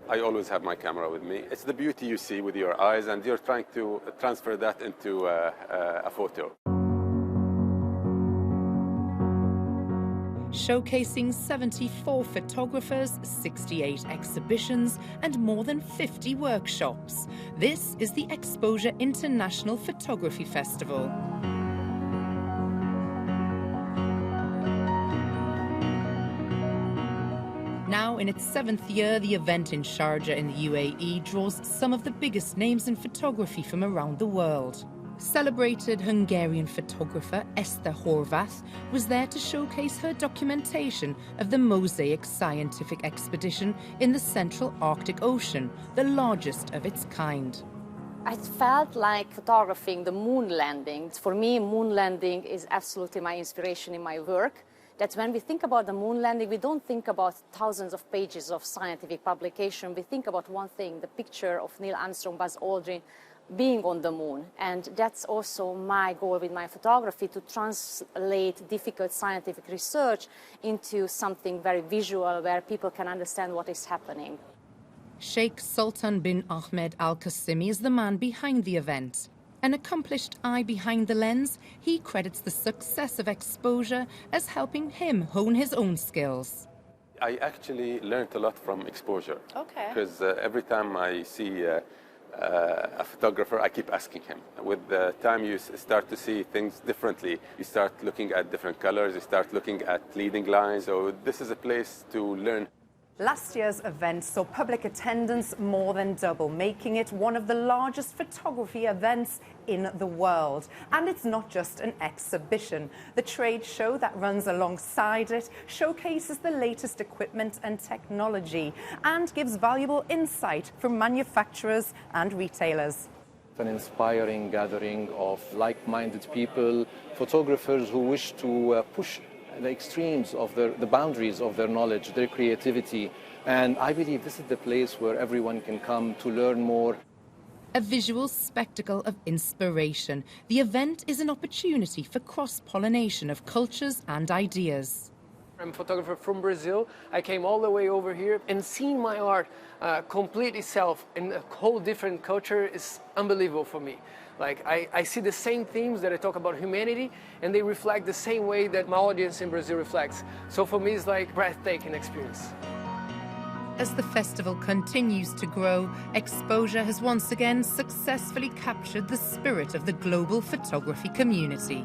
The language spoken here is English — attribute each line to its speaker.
Speaker 1: I always have my camera with me. It's the beauty you see with your eyes, and you're trying to transfer that into a photo.
Speaker 2: Showcasing 74 photographers, 68 exhibitions, and more than 50 workshops. This is the Xposure International Photography Festival. Now in its 7th year, the event in Sharjah in the UAE draws some of the biggest names in photography from around the world. Celebrated Hungarian photographer Esther Horvath was there to showcase her documentation of the Mosaic scientific expedition in the Central Arctic Ocean, the largest of its kind.
Speaker 3: I felt like photographing the moon landing. For me, moon landing is absolutely my inspiration in my work. That when we think about the moon landing, we don't think about thousands of pages of scientific publication. We think about one thing, the picture of Neil Armstrong, Buzz Aldrin, being on the moon. And that's also my goal with my photography, to translate difficult scientific research into something very visual where people can understand what is happening.
Speaker 2: Sheikh Sultan bin Ahmed Al Qasimi is the man behind the event. An accomplished eye behind the lens, he credits the success of Xposure as helping him hone his own skills.
Speaker 1: I actually learned a lot from Xposure.
Speaker 3: Okay.
Speaker 1: Because every time I see a photographer, I keep asking him. With the time, you start to see things differently. You start looking at different colors, you start looking at leading lines. So this is a place to learn.
Speaker 4: Last year's event saw public attendance more than double, making it one of the largest photography events in the world. And it's not just an exhibition. The trade show that runs alongside it showcases the latest equipment and technology and gives valuable insight from manufacturers and retailers.
Speaker 5: An inspiring gathering of like-minded people, photographers who wish to push the extremes of the boundaries of their knowledge, their creativity. And I believe this is the place where everyone can come to learn more.
Speaker 2: A visual spectacle of inspiration, the event is an opportunity for cross-pollination of cultures and ideas.
Speaker 6: I'm a photographer from Brazil. I came all the way over here, and seeing my art complete itself in a whole different culture is unbelievable for me. Like, I see the same themes that I talk about humanity, and they reflect the same way that my audience in Brazil reflects. So for me, it's like a breathtaking experience.
Speaker 2: As the festival continues to grow, Xposure has once again successfully captured the spirit of the global photography community.